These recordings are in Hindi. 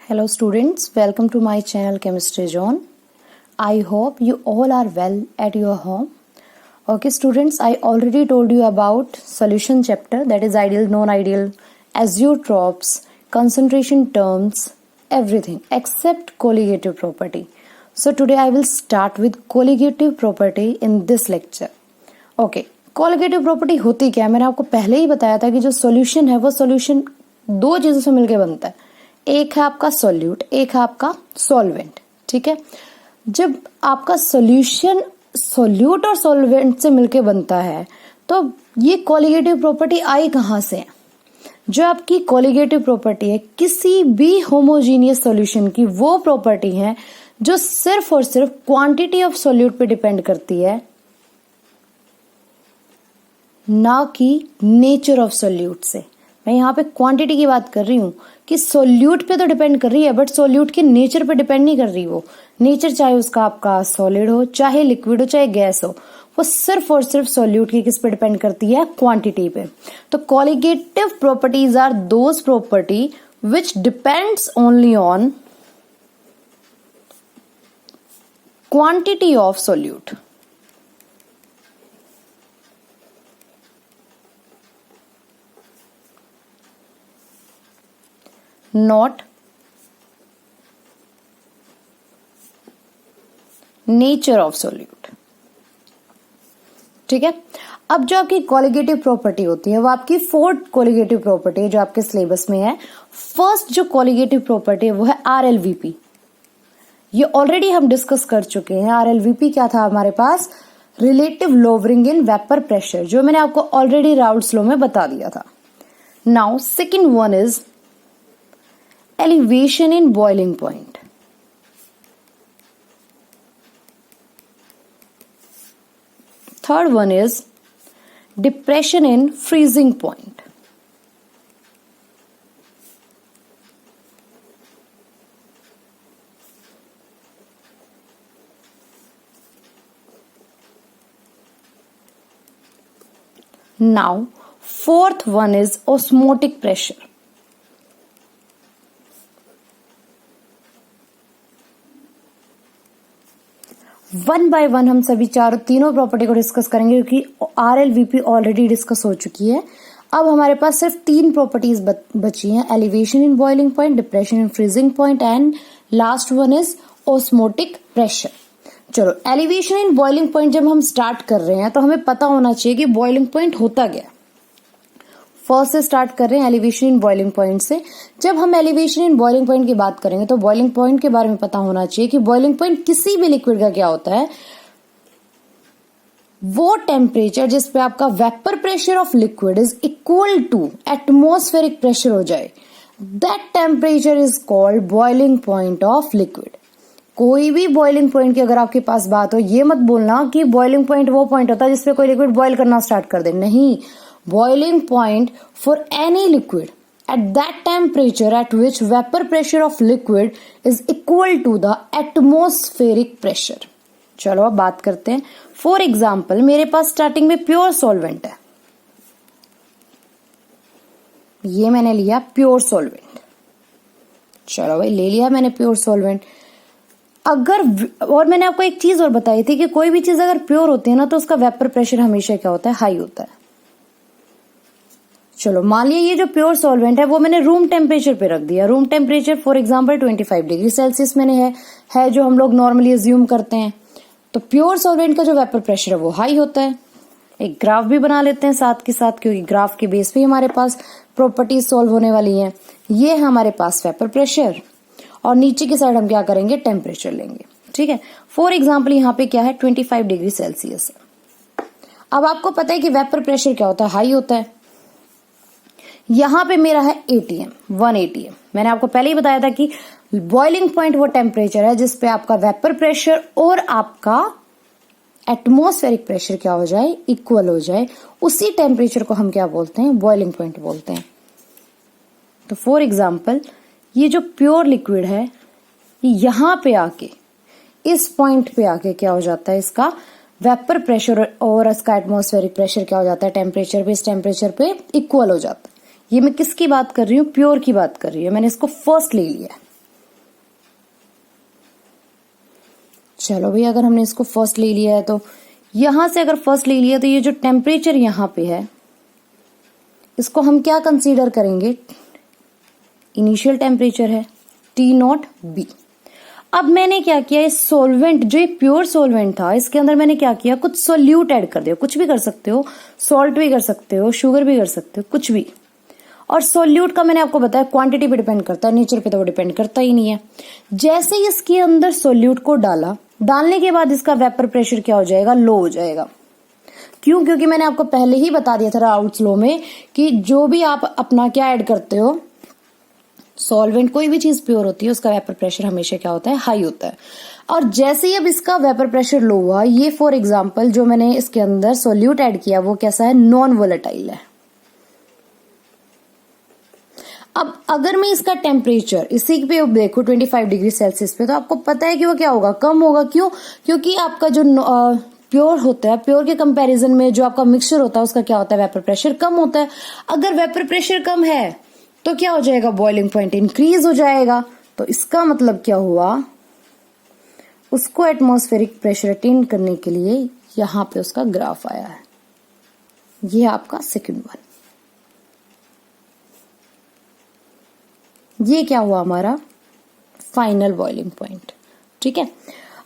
Hello students, welcome to my channel Chemistry Zone. I hope you all are well at your home. Okay students, I already told you about solution chapter, that is ideal, non-ideal, azeotropes, concentration terms, everything except colligative property. So today I will start with colligative property in this lecture. Okay, colligative property होती क्या है? मैंने आपको पहले ही बताया था कि जो सॉल्यूशन है वो सॉल्यूशन दो चीजों से मिलकर बनता है, एक है आपका सॉल्यूट, एक है आपका सॉल्वेंट. ठीक है, जब आपका सॉल्यूशन सॉल्यूट और सॉल्वेंट से मिलके बनता है तो ये कोलिगेटिव प्रॉपर्टी आई कहां से? जो आपकी कोलिगेटिव प्रॉपर्टी है किसी भी होमोजीनियस सॉल्यूशन की, वो प्रॉपर्टी है जो सिर्फ और सिर्फ क्वांटिटी ऑफ सॉल्यूट पे डिपेंड करती है, ना कि नेचर ऑफ सॉल्यूट से. मैं यहाँ पे क्वांटिटी की बात कर रही हूँ कि सॉल्यूट पे तो डिपेंड कर रही है, बट सॉल्यूट के नेचर पे डिपेंड नहीं कर रही. वो नेचर चाहे उसका आपका सॉलिड हो, चाहे लिक्विड हो, चाहे गैस हो, वो सिर्फ और सिर्फ सॉल्यूट की किस पे डिपेंड करती है? क्वांटिटी पे. तो colligative properties are those property which depends only on quantity of solute. Not nature of solute. ठीक है, अब जो आपकी कोलिगेटिव प्रॉपर्टी होती है वो आपकी फोर्थ कोलिगेटिव प्रॉपर्टी है जो आपके सिलेबस में है. फर्स्ट जो कोलिगेटिव प्रॉपर्टी है वो है आरएलवीपी. ये ऑलरेडी हम डिस्कस कर चुके हैं. आरएलवीपी क्या था हमारे पास? Relative lowering in vapour pressure, जो मैंने आपको ऑलरेडी राउल्ट्स लॉ में बता दिया था. Now second one is elevation in boiling point. Third one is depression in freezing point. Now fourth one is osmotic pressure. One by one हम सभी तीनों प्रॉपर्टी को डिस्कस करेंगे क्योंकि आरएलवीपी ऑलरेडी डिस्कस हो चुकी है. अब हमारे पास सिर्फ तीन प्रॉपर्टीज बची हैं, elevation in boiling point, depression in freezing point and last one is osmotic pressure. चलो, एलिवेशन इन बॉइलिंग पॉइंट जब हम स्टार्ट कर रहे हैं तो हमें पता होना चाहिए कि बॉइलिंग पॉइंट होता क्या. फर्स्ट से स्टार्ट कर रहे हैं एलिवेशन इन बॉइलिंग पॉइंट से. जब हम एलिवेशन इन बॉइलिंग पॉइंट की बात करेंगे तो बॉइलिंग पॉइंट के बारे में पता होना चाहिए कि बॉइलिंग पॉइंट किसी भी लिक्विड का क्या होता है? वो टेम्परेचर जिस पे आपका vapour pressure of liquid is equal to atmospheric pressure हो जाए, that temperature is called boiling point of liquid. कोई भी बॉइलिंग पॉइंट की अगर आपके पास बात हो, ये मत बोलना कि बॉइलिंग पॉइंट वो पॉइंट होता है जिसपे कोई लिक्विड बॉइल करना स्टार्ट कर दे. नहीं, boiling point for any liquid at that temperature at which vapor pressure of liquid is equal to the atmospheric pressure. चलो अब बात करते हैं. फॉर एग्जाम्पल मेरे पास स्टार्टिंग में प्योर सॉल्वेंट है, ये मैंने लिया प्योर सॉल्वेंट. चलो भाई, ले लिया मैंने प्योर सॉल्वेंट. अगर, और मैंने आपको एक चीज और बताई थी कि कोई भी चीज अगर प्योर होती है ना तो उसका वेपर प्रेशर हमेशा क्या होता है? हाई होता है. चलो, मान लिया ये जो प्योर सॉल्वेंट है वो मैंने रूम टेम्परेचर पे रख दिया. Room temperature for example 25 degree Celsius मैंने है जो हम लोग नॉर्मली अज्यूम करते हैं. तो प्योर सॉल्वेंट का जो वेपर प्रेशर है वो हाई होता है. एक ग्राफ भी बना लेते हैं साथ के साथ, क्योंकि ग्राफ के बेस पे हमारे पास प्रॉपर्टीज सॉल्व होने वाली हैं. ये है हमारे पास वेपर प्रेशर और नीचे की साइड हम क्या करेंगे? टेम्परेचर लेंगे. ठीक है, फॉर एग्जाम्पल यहाँ पे क्या है? 25 डिग्री सेल्सियस. अब आपको पता है कि वेपर प्रेशर क्या होता है? हाई होता है. यहां पे मेरा है ATM, 1 ATM. मैंने आपको पहले ही बताया था कि बॉइलिंग पॉइंट वो टेम्परेचर है जिसपे आपका वेपर प्रेशर और आपका एटमॉस्फेरिक प्रेशर क्या हो जाए? इक्वल हो जाए. उसी टेम्परेचर को हम क्या बोलते हैं? बॉइलिंग पॉइंट बोलते हैं. तो फॉर एग्जाम्पल ये जो प्योर लिक्विड है यहां पे आके, इस पॉइंट पे आके क्या हो जाता है? इसका वेपर प्रेशर और इसका एटमॉस्फेरिक प्रेशर क्या हो जाता है? टेम्परेचर पे, इस टेम्परेचर पे इक्वल हो जाता है. ये मैं किसकी बात कर रही हूँ? प्योर की बात कर रही हूँ. मैंने इसको फर्स्ट ले लिया. चलो भाई, अगर हमने इसको फर्स्ट ले लिया है तो यहां से अगर फर्स्ट ले लिया तो ये जो टेम्परेचर यहां पे है इसको हम क्या कंसीडर करेंगे, इनिशियल टेम्परेचर है टी नॉट बी। अब मैंने क्या किया, इस सॉल्वेंट जो ये प्योर सॉल्वेंट था इसके अंदर मैंने क्या किया, कुछ सोल्यूट ऐड कर दिया। कुछ भी कर सकते हो, सॉल्ट भी कर सकते हो, शुगर भी कर सकते हो, कुछ भी। और सोल्यूट का मैंने आपको बताया क्वांटिटी पे डिपेंड करता है, नेचर पे तो वो डिपेंड करता ही नहीं है। जैसे ही इसके अंदर सोल्यूट को डालने के बाद इसका वेपर प्रेशर क्या हो जाएगा, लो हो जाएगा। क्यों? क्योंकि मैंने आपको पहले ही बता दिया था राउट्स लॉ में कि जो भी आप अपना क्या ऐड करते हो, सॉल्वेंट कोई भी चीज प्योर होती है उसका वेपर प्रेशर हमेशा क्या होता है, हाई होता है। और जैसे ही अब इसका वेपर प्रेशर लो हुआ, ये फॉर एग्जांपल जो मैंने इसके अंदर सोल्यूट ऐड किया वो कैसा है, नॉन वोलेटाइल है। अब अगर मैं इसका टेम्परेचर इसी पे देखो 25 डिग्री सेल्सियस पे, तो आपको पता है कि वो क्या होगा, कम होगा। क्यों? क्योंकि आपका जो प्योर होता है, प्योर के कंपैरिजन में जो आपका मिक्सचर होता है उसका क्या होता है, वेपर प्रेशर कम होता है। अगर वेपर प्रेशर कम है तो क्या हो जाएगा, बॉइलिंग पॉइंट इंक्रीज हो जाएगा। तो इसका मतलब क्या हुआ, उसको एटमॉस्फेरिक प्रेशर अटेन करने के लिए यहां पे उसका ग्राफ आया है। ये आपका सेकंड वन। ये क्या हुआ हमारा फाइनल बॉइलिंग पॉइंट। ठीक है,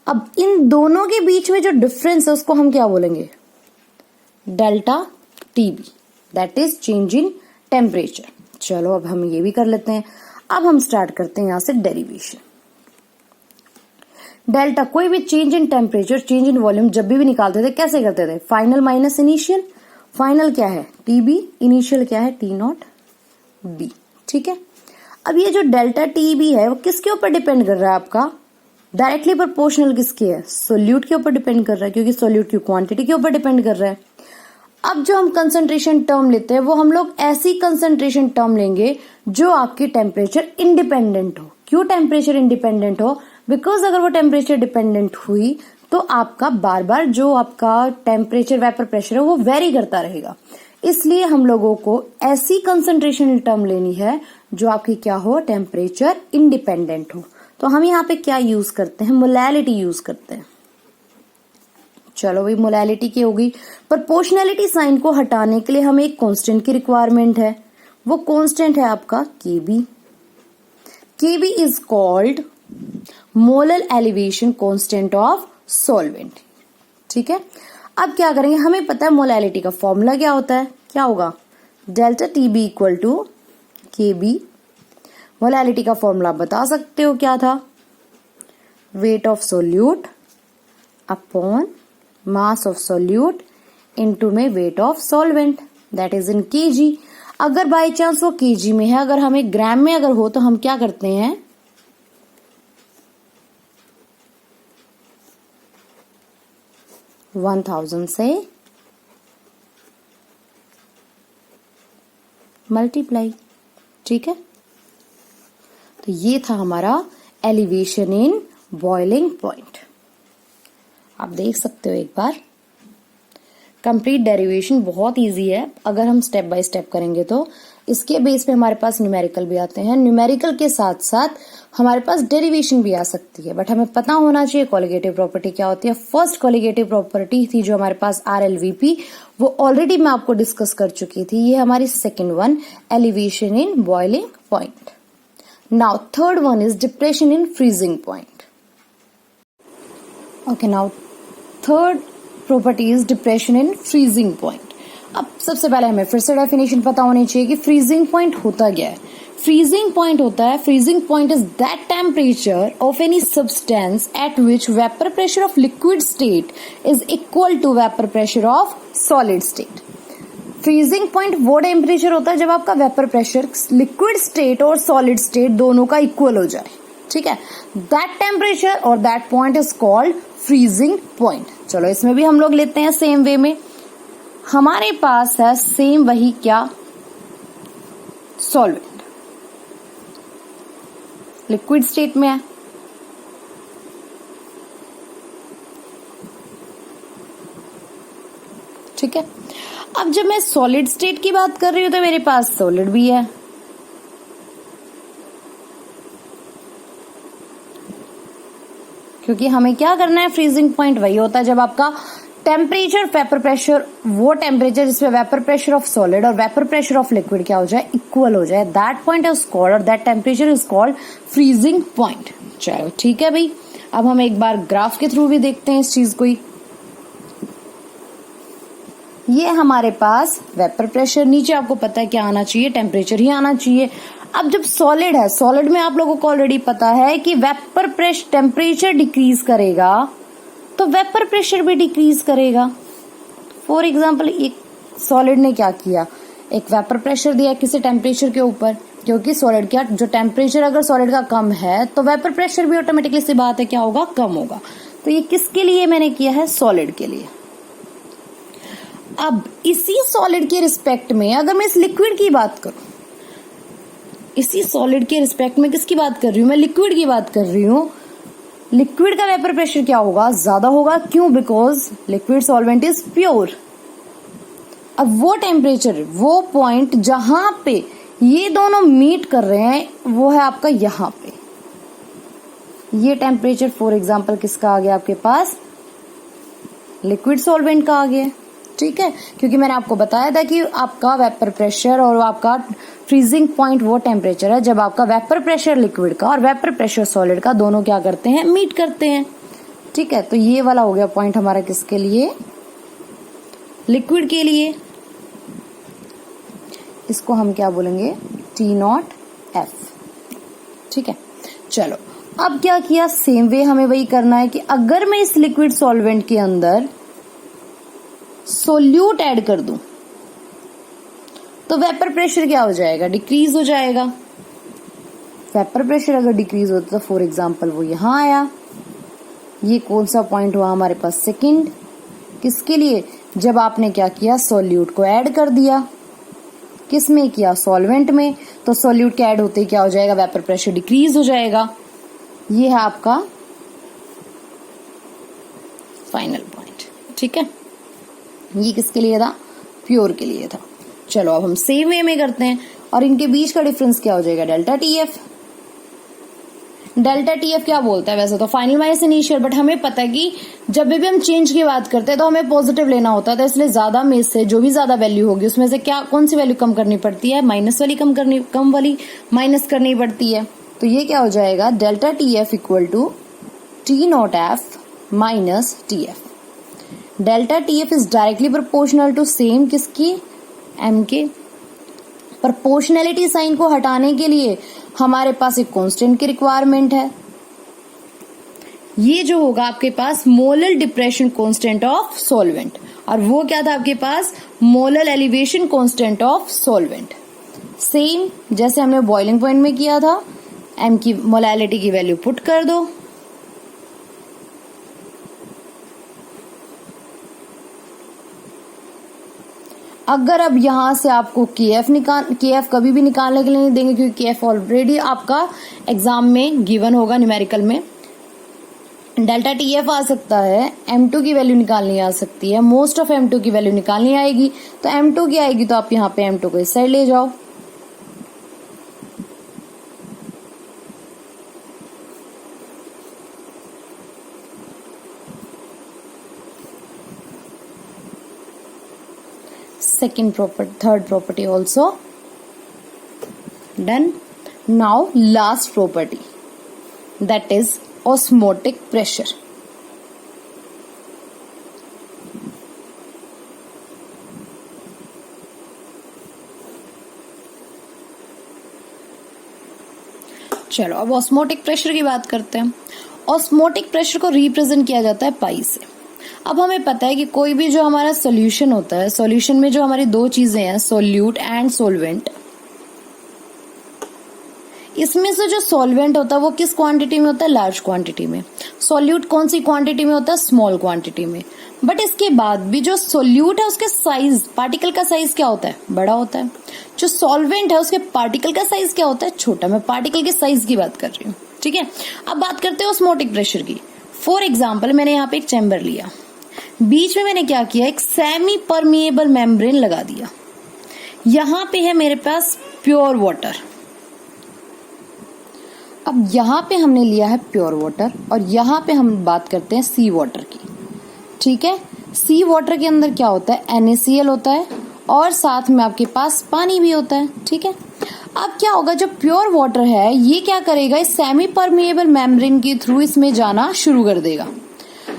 अब इन दोनों के बीच में जो डिफरेंस है उसको हम क्या बोलेंगे, delta TB, that is change in temperature. चलो अब हम ये भी कर लेते हैं। अब हम स्टार्ट करते हैं यहां से डेरिवेशन। डेल्टा, कोई भी change in temperature, change in volume जब भी निकालते थे कैसे करते थे, फाइनल माइनस इनिशियल। फाइनल क्या है, टीबी, इनिशियल क्या है, टी नॉट बी। ठीक है, अब ये जो डेल्टा टीबी है वो किसके ऊपर डिपेंड कर रहा है, आपका डायरेक्टली प्रोपोर्शनल किसके है, सोल्यूट के ऊपर डिपेंड कर रहा है, क्योंकि सोल्यूट की क्वांटिटी के ऊपर डिपेंड कर रहा है। अब जो हम कंसंट्रेशन टर्म लेते हैं वो हम लोग ऐसी कंसंट्रेशन टर्म लेंगे जो आपकी टेम्परेचर इंडिपेंडेंट हो। क्यों टेम्परेचर इंडिपेंडेंट हो, बिकॉज अगर वो टेम्परेचर डिपेंडेंट हुई तो आपका बार बार जो आपका टेम्परेचर वेपर प्रेशर है वो वेरी करता रहेगा। इसलिए हम लोगों को ऐसी कंसंट्रेशन टर्म लेनी है जो आपकी क्या हो, टेम्परेचर इंडिपेंडेंट हो। तो हम यहाँ पे क्या यूज करते हैं, मोलैलिटी यूज करते हैं। चलो भाई, मोलैलिटी की होगी। प्रोपोर्शनैलिटी साइन को हटाने के लिए हमें एक कांस्टेंट की रिक्वायरमेंट है, वो कांस्टेंट है आपका KB. KB is called molar elevation constant of solvent. ठीक है, अब क्या करेंगे, हमें पता है मोलैलिटी का फॉर्मूला क्या होता है, क्या होगा, delta TB equal to KB. Molality का फॉर्मूला बता सकते हो क्या था, weight of solute upon mass of solute into में weight of solvent, that is in KG. अगर बाय चांस वो केजी में है, अगर हमें ग्राम में अगर हो तो हम क्या करते हैं, वन 1000 से मल्टीप्लाई। ठीक है, तो ये था हमारा एलिवेशन इन बॉइलिंग पॉइंट। आप देख सकते हो एक बार, कंप्लीट डेरिवेशन बहुत इजी है। अगर हम स्टेप बाय स्टेप करेंगे तो इसके बेस पे हमारे पास न्यूमेरिकल भी आते हैं, न्यूमेरिकल के साथ साथ हमारे पास डेरिवेशन भी आ सकती है। बट हमें पता होना चाहिए कॉलिगेटिव प्रॉपर्टी क्या होती है। फर्स्ट कॉलिगेटिव प्रॉपर्टी थी जो हमारे पास RLVP, वो ऑलरेडी मैं आपको डिस्कस कर चुकी थी। ये हमारी second one, elevation in boiling point. Now third one is depression in freezing point. Okay, now third property is depression in freezing point. अब सबसे पहले हमें फिर से डेफिनेशन पता होनी चाहिए कि फ्रीजिंग पॉइंट होता क्या है। फ्रीजिंग पॉइंट होता है, freezing point is that temperature of any substance at which vapour pressure of liquid state is equal to vapour pressure of solid state. Freezing point वो टेम्परेचर होता है जब आपका वेपर प्रेशर लिक्विड स्टेट और सॉलिड स्टेट दोनों का इक्वल हो जाए। ठीक है, दैट टेम्परेचर और that point is called freezing point. चलो इसमें भी हम लोग लेते हैं सेम वे में। हमारे पास है सेम वही क्या, सॉल्वेंट लिक्विड स्टेट में है। ठीक है, अब जब मैं सॉलिड स्टेट की बात कर रही हूं तो मेरे पास सॉलिड भी है, क्योंकि हमें क्या करना है, फ्रीजिंग पॉइंट वही होता है जब आपका टेम्परेचर वेपर प्रेशर, वो टेम्परेचर जिसमें वेपर प्रेशर ऑफ सॉलिड और वेपर प्रेशर ऑफ लिक्विड क्या हो जाए, इक्वल हो जाए, दैट पॉइंट इज कॉल्ड और that temperature is called freezing point. चलो ठीक है भाई, अब हम एक बार ग्राफ के थ्रू भी देखते हैं इस चीज को ही। ये हमारे पास वेपर प्रेशर, नीचे आपको पता है क्या आना चाहिए, टेम्परेचर ही आना चाहिए। अब जब सॉलिड है, सॉलिड में आप लोगों को ऑलरेडी पता है कि वेपर प्रेशर, टेम्परेचर डिक्रीज करेगा तो वेपर प्रेशर भी डिक्रीज करेगा। फॉर एग्जाम्पल एक सॉलिड ने क्या किया, एक वेपर प्रेशर दिया किसी टेम्परेचर के ऊपर, क्योंकि सॉलिड का जो टेम्परेचर अगर सॉलिड का कम है तो वेपर प्रेशर भी ऑटोमेटिकली सी बात है क्या होगा, कम होगा। तो ये किसके लिए मैंने किया है, सॉलिड के लिए। अब इसी सॉलिड के रिस्पेक्ट में अगर मैं इस लिक्विड की बात करूं, इसी सॉलिड के रिस्पेक्ट में किसकी बात कर रही हूं, मैं लिक्विड की बात कर रही हूं। लिक्विड का वेपर प्रेशर क्या होगा, ज्यादा होगा। क्यों, because liquid solvent is pure. अब वो टेम्परेचर, वो पॉइंट जहां पे ये दोनों मीट कर रहे हैं वो है आपका यहां पे। ये टेम्परेचर फॉर एग्जांपल किसका आ गया आपके पास, लिक्विड सॉल्वेंट का आ गया। ठीक है, क्योंकि मैंने आपको बताया था कि आपका वेपर प्रेशर और आपका फ्रीजिंग पॉइंट वो टेम्परेचर है जब आपका वेपर प्रेशर लिक्विड का और वेपर प्रेशर सॉलिड का दोनों क्या करते हैं, मीट करते हैं। ठीक है, तो ये वाला हो गया पॉइंट हमारा किसके लिए, लिक्विड के लिए। इसको हम क्या बोलेंगे, T0F। ठीक है, चलो अब क्या किया, सेम वे हमें वही करना है कि अगर मैं इस लिक्विड सॉल्वेंट के अंदर सोल्यूट ऐड कर दूं तो वेपर प्रेशर क्या हो जाएगा, डिक्रीज हो जाएगा। वेपर प्रेशर अगर डिक्रीज होता तो फॉर एग्जांपल वो यहां आया, ये कौन सा पॉइंट हुआ हमारे पास, सेकंड। किसके लिए, जब आपने क्या किया, सोल्यूट को ऐड कर दिया। किस में किया, सॉल्वेंट में। तो सोल्यूट के ऐड होते ही क्या हो जाएगा, वेपर प्रेशर डिक्रीज हो जाएगा। ये है आपका फाइनल पॉइंट। ठीक है, ये किसके लिए था, प्योर के लिए था। चलो अब हम सेम वे में करते हैं और इनके बीच का डिफरेंस क्या हो जाएगा, डेल्टा टीएफ। डेल्टा टीएफ क्या बोलता है, वैसे तो फाइनल माइनस इनिशियल, बट हमें पता है कि जब भी हम चेंज की बात करते हैं तो हमें पॉजिटिव लेना होता है, तो इसलिए ज्यादा में से जो भी ज्यादा वैल्यू होगी उसमें से क्या, कौन सी वैल्यू कम करनी पड़ती है, माइनस वाली कम वाली माइनस करनी पड़ती है। तो ये क्या हो जाएगा, delta TF equal to T0F minus TF. Delta TF is directly proportional to same किसकी, एम के। प्रोपोर्शनैलिटी साइन को हटाने के लिए हमारे पास एक कांस्टेंट की रिक्वायरमेंट है। ये जो होगा आपके पास molar depression constant of solvent, और वो क्या था आपके पास, molar elevation constant of solvent. Same जैसे हमने बॉइलिंग पॉइंट में किया था, एम की मोलैलिटी की वैल्यू पुट कर दो, अगर अब यहां से आपको केएफ कभी भी निकालने के लिए नहीं देंगे, क्योंकि केएफ ऑलरेडी आपका एग्जाम में गिवन होगा न्यूमेरिकल में। डेल्टा टीएफ आ सकता है, M2 की वैल्यू निकालनी आ सकती है, मोस्ट ऑफ M2 की वैल्यू निकालनी आएगी। तो M2 की आएगी तो आप यहाँ पे M2 को इस साइड ले जाओ, second property, third property also done. Now last property, that is osmotic pressure. चलो अब ऑस्मोटिक प्रेशर की बात करते हैं। ऑस्मोटिक प्रेशर को रिप्रेजेंट किया जाता है पाई से। अब हमें पता है कि कोई भी जो हमारा सॉल्यूशन होता है, सॉल्यूशन में जो हमारी दो चीजें हैं, सोल्यूट एंड सोलवेंट, इसमें से जो सॉल्वेंट होता है वो किस क्वांटिटी में होता है, लार्ज क्वांटिटी में। सॉल्यूट कौन सी क्वांटिटी में होता है, स्मॉल क्वांटिटी में। बट इसके बाद भी जो सॉल्यूट है उसके साइज, पार्टिकल का साइज क्या होता है, बड़ा होता है। जो सॉल्वेंट है उसके पार्टिकल का साइज क्या होता है, छोटा। मैं पार्टिकल के साइज की बात कर रही हूँ, ठीक है। अब बात करते हैं ऑस्मोटिक प्रेशर की। फॉर एग्जाम्पल मैंने यहाँ पे एक चैम्बर लिया, बीच में मैंने क्या किया, एक सेमी परमिएबल मेम्ब्रेन लगा दिया। यहां पे है मेरे पास प्योर वाटर। अब यहाँ पे हमने लिया है प्योर वाटर और यहाँ पे हम बात करते हैं सी वाटर की, ठीक है। सी वाटर के अंदर क्या होता है, NaCl होता है और साथ में आपके पास पानी भी होता है, ठीक है। अब क्या होगा, जो प्योर वाटर है ये क्या करेगा, इस सेमी परमिएबल मेम्ब्रेन के थ्रू इसमें जाना शुरू कर देगा।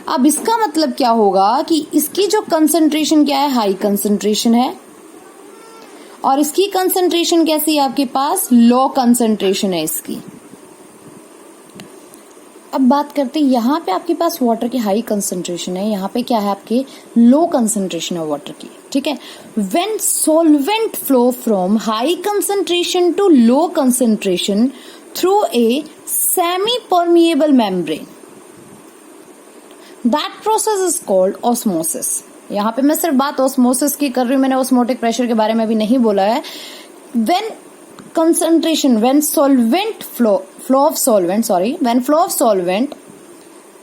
अब इसका मतलब क्या होगा कि इसकी जो कंसंट्रेशन क्या है, हाई कंसंट्रेशन है, और इसकी कंसंट्रेशन कैसी है आपके पास, लो कंसंट्रेशन है इसकी। अब बात करते हैं यहाँ पे आपके पास वाटर की हाई कंसंट्रेशन है, यहाँ पे क्या है आपके लो कंसंट्रेशन है वाटर की, ठीक है। When solvent flow from high concentration to low concentration through a semi permeable membrane, that process is called osmosis. यहाँ पे मैं सिर्फ बात ऑस्मोसिस की कर रही हूँ, मैंने ऑस्मोटिक प्रेशर के बारे में अभी नहीं बोला है। When concentration, when flow of solvent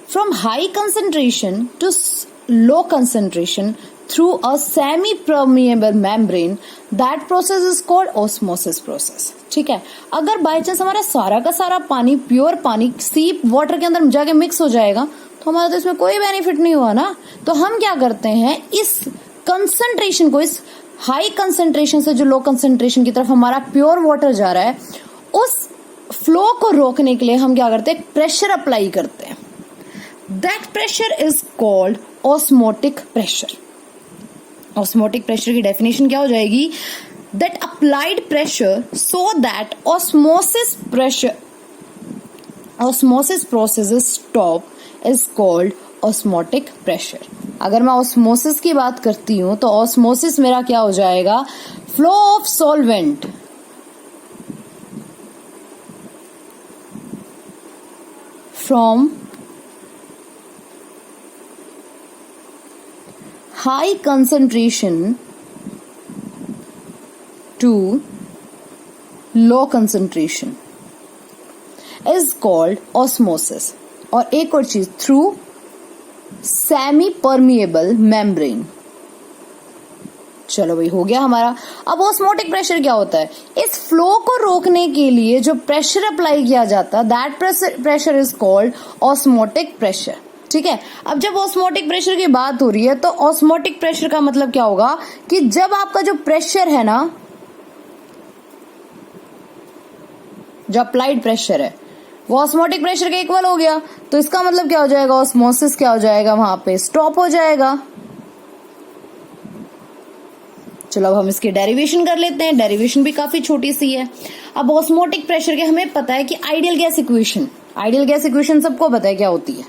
from high concentration to low concentration through a semi permeable membrane, that process is called osmosis process, ठीक है। अगर बाय चांस हमारा सारा का सारा पानी, प्योर पानी सी वाटर के अंदर जाके मिक्स हो जाएगा तो हमारा तो इसमें कोई बेनिफिट नहीं हुआ ना। तो हम क्या करते हैं, इस कंसंट्रेशन को, इस हाई कंसंट्रेशन से जो लो कंसंट्रेशन की तरफ हमारा प्योर वाटर जा रहा है, उस फ्लो को रोकने के लिए हम क्या करते हैं, प्रेशर अप्लाई करते हैं। That pressure is called osmotic pressure. Osmotic pressure की डेफिनेशन क्या हो जाएगी, that applied pressure so that osmosis process is stop is called osmotic pressure. अगर मैं ऑस्मोसिस की बात करती हूं तो ऑस्मोसिस मेरा क्या हो जाएगा, flow of solvent from high concentration to low concentration is called osmosis. और एक और चीज, थ्रू सेमी परमिएबल मेम्ब्रेन। चलो भाई, हो गया हमारा। अब ऑस्मोटिक प्रेशर क्या होता है, इस फ्लो को रोकने के लिए जो प्रेशर अप्लाई किया जाता है, that pressure is called osmotic pressure, ठीक है। अब जब ऑस्मोटिक प्रेशर की बात हो रही है तो ऑस्मोटिक प्रेशर का मतलब क्या होगा कि जब आपका जो प्रेशर है ना, जो अप्लाइड प्रेशर है वो ऑस्मोटिक प्रेशर के इक्वल हो गया, तो इसका मतलब क्या हो जाएगा, ऑस्मोसिस क्या हो जाएगा, वहां पे स्टॉप हो जाएगा। चलो अब हम इसकी डेरिवेशन कर लेते हैं। डेरिवेशन भी काफी छोटी सी है। अब ऑस्मोटिक प्रेशर के हमें पता है कि आइडियल गैस इक्वेशन सबको पता है क्या होती है।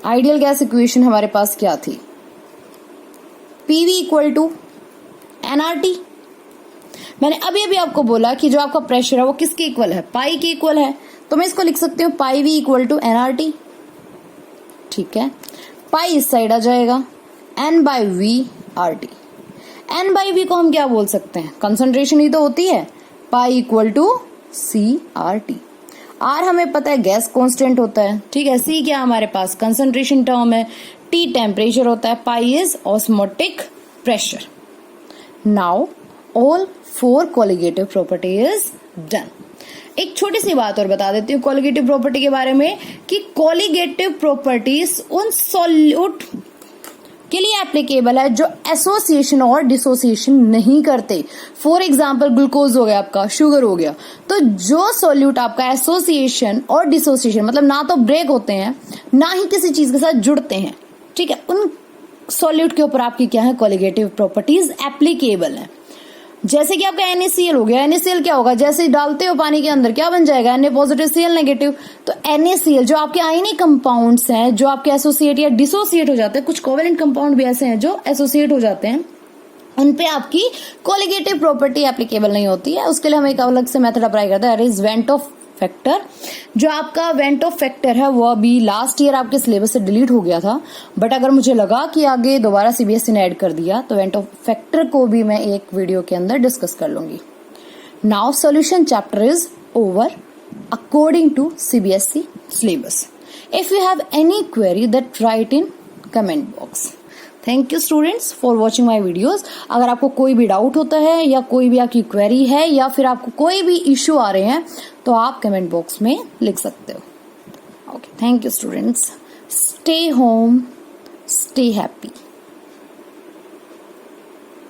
आइडियल गैस इक्वेशन हमारे पास क्या थी, PV इक्वल टू nRT। मैंने अभी आपको बोला कि जो आपका प्रेशर है वो किसके इक्वल है, पाई के इक्वल है, तो मैं इसको लिख सकती हूँ पाई V इक्वल टू nRT, ठीक है। पाई इस साइड आ जाएगा, N/V RT। N/V को हम क्या बोल सकते हैं, कंसंट्रेशन ही तो होती है, pi equal to CRT। R हमें पता है गैस कांस्टेंट होता है, ठीक है। C क्या हमारे पास कंसंट्रेशन टर्म है, T टेम्परेचर होता है, pi is osmotic pressure. Now all 4 colligative property is done. एक छोटी सी बात और बता देती हूँ कोलिगेटिव प्रॉपर्टी के बारे में, कि कोलिगेटिव प्रॉपर्टीज उन सॉल्यूट के लिए एप्लीकेबल है जो एसोसिएशन और डिसोसिएशन नहीं करते। फॉर एग्जाम्पल ग्लूकोज हो गया आपका, शुगर हो गया, तो जो सॉल्यूट आपका एसोसिएशन और डिसोसिएशन मतलब ना तो ब्रेक होते हैं ना ही किसी चीज के साथ जुड़ते हैं, ठीक है, उन सॉल्यूट के ऊपर आपकी क्या है, कोलिगेटिव प्रॉपर्टीज एप्लीकेबल है। जैसे कि आपका NaCl हो गया, NaCl क्या होगा, जैसे डालते हो पानी के अंदर क्या बन जाएगा, Na पॉजिटिव Cl नेगेटिव। तो NaCl जो आपके आयनिक कंपाउंड्स हैं जो आपके एसोसिएट या डिसोसिएट हो जाते हैं, कुछ कोवेलेंट कंपाउंड भी ऐसे हैं जो एसोसिएट हो जाते हैं, उन पे आपकी कोलिगेटिव प्रॉपर्टी एप्लीकेबल नहीं होती है। उसके लिए हम एक अलग से मेथड अप्लाई करते हैं, that is went of factor. जो आपका वेंट ऑफ फैक्टर है वो अभी लास्ट ईयर आपके सिलेबस से डिलीट हो गया था, बट अगर मुझे लगा कि आगे दोबारा CBSE ने ऐड कर दिया तो वेंट ऑफ फैक्टर को भी मैं एक वीडियो के अंदर डिस्कस कर लूंगी। Now solution chapter is over according to CBSE syllabus. If you have any query, that write in comment box. Thank you students for watching my videos. अगर आपको कोई भी डाउट होता है या कोई भी आपकी क्वेरी है या फिर आपको कोई भी इश्यू आ रहे हैं तो आप कमेंट बॉक्स में लिख सकते हो। Okay, thank you students. Stay home, stay happy.